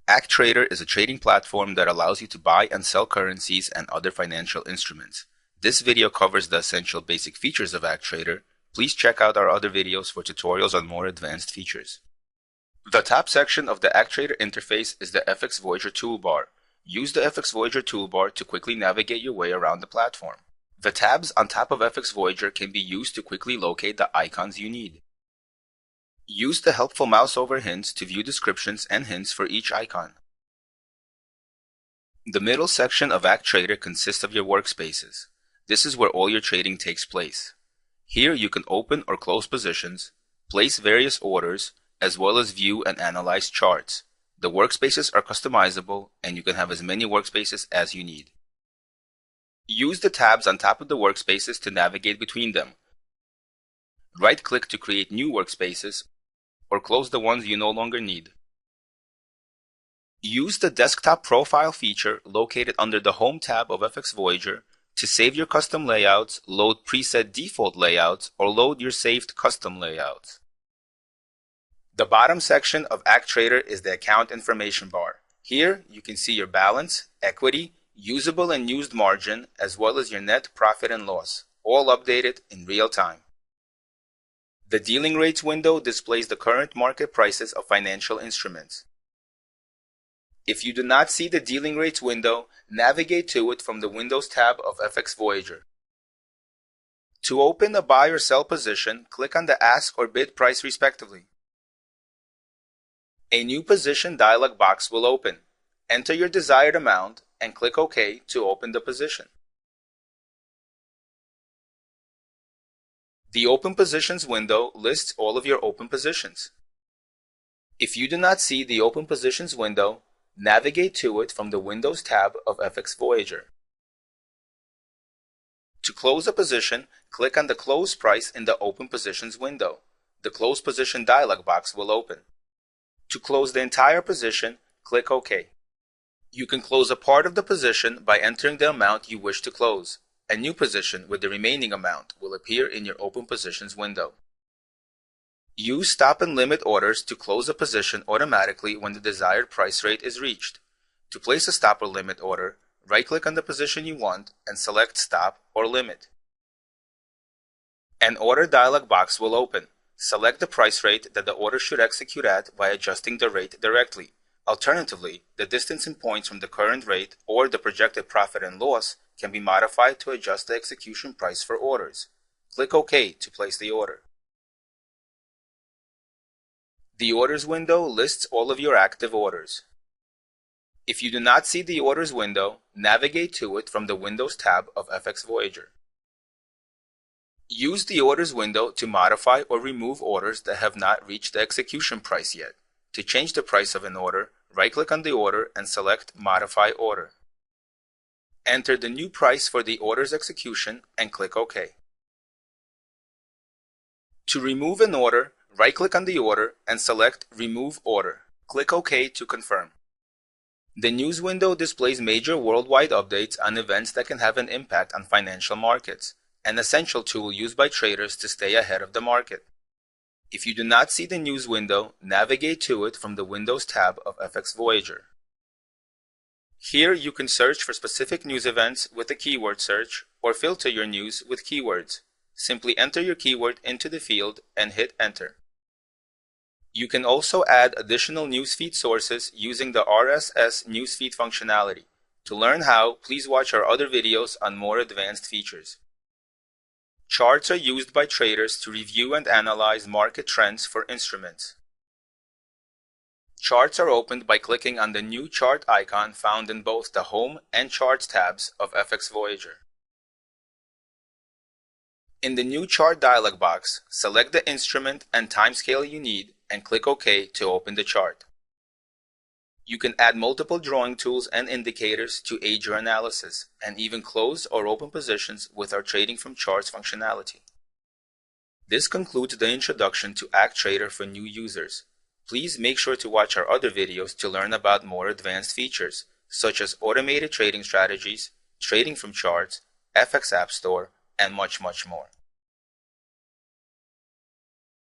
ActTrader is a trading platform that allows you to buy and sell currencies and other financial instruments. This video covers the essential basic features of ActTrader. Please check out our other videos for tutorials on more advanced features. The top section of the ActTrader interface is the FX Voyager toolbar. Use the FX Voyager toolbar to quickly navigate your way around the platform. The tabs on top of FX Voyager can be used to quickly locate the icons you need. Use the helpful mouse over hints to view descriptions and hints for each icon. The middle section of ActTrader consists of your workspaces. This is where all your trading takes place. Here you can open or close positions, place various orders, as well as view and analyze charts. The workspaces are customizable and you can have as many workspaces as you need. Use the tabs on top of the workspaces to navigate between them. Right-click to create new workspaces or close the ones you no longer need. Use the Desktop Profile feature located under the Home tab of FX Voyager to save your custom layouts, load preset default layouts, or load your saved custom layouts. The bottom section of ActTrader is the account information bar. Here you can see your balance, equity, usable and used margin, as well as your net profit and loss, all updated in real time. The dealing rates window displays the current market prices of financial instruments. If you do not see the dealing rates window, navigate to it from the Windows tab of FX Voyager. To open a buy or sell position, click on the ask or bid price respectively. A new position dialog box will open. Enter your desired amount and click OK to open the position. The Open Positions window lists all of your open positions. If you do not see the Open Positions window, navigate to it from the Windows tab of FX Voyager. To close a position, click on the Close Price in the Open Positions window. The Close Position dialog box will open. To close the entire position, click OK. You can close a part of the position by entering the amount you wish to close. A new position with the remaining amount will appear in your Open Positions window. Use stop and limit orders to close a position automatically when the desired price rate is reached. To place a stop or limit order, right-click on the position you want and select Stop or Limit. An order dialog box will open. Select the price rate that the order should execute at by adjusting the rate directly. Alternatively, the distance in points from the current rate or the projected profit and loss can be modified to adjust the execution price for orders. Click OK to place the order. The Orders window lists all of your active orders. If you do not see the Orders window, navigate to it from the Windows tab of FX Voyager. Use the Orders window to modify or remove orders that have not reached the execution price yet. To change the price of an order, right-click on the order and select Modify Order. Enter the new price for the order's execution and click OK. To remove an order, right-click on the order and select Remove Order. Click OK to confirm. The News window displays major worldwide updates on events that can have an impact on financial markets, an essential tool used by traders to stay ahead of the market. If you do not see the News window, navigate to it from the Windows tab of FX Voyager. Here you can search for specific news events with a keyword search or filter your news with keywords. Simply enter your keyword into the field and hit Enter. You can also add additional newsfeed sources using the RSS newsfeed functionality. To learn how, please watch our other videos on more advanced features. Charts are used by traders to review and analyze market trends for instruments. Charts are opened by clicking on the new chart icon found in both the Home and Charts tabs of FX Voyager. In the new chart dialog box, select the instrument and timescale you need and click OK to open the chart. You can add multiple drawing tools and indicators to aid your analysis, and even close or open positions with our Trading from Charts functionality. This concludes the introduction to ActTrader for new users. Please make sure to watch our other videos to learn about more advanced features, such as automated trading strategies, trading from charts, FX App Store, and much more.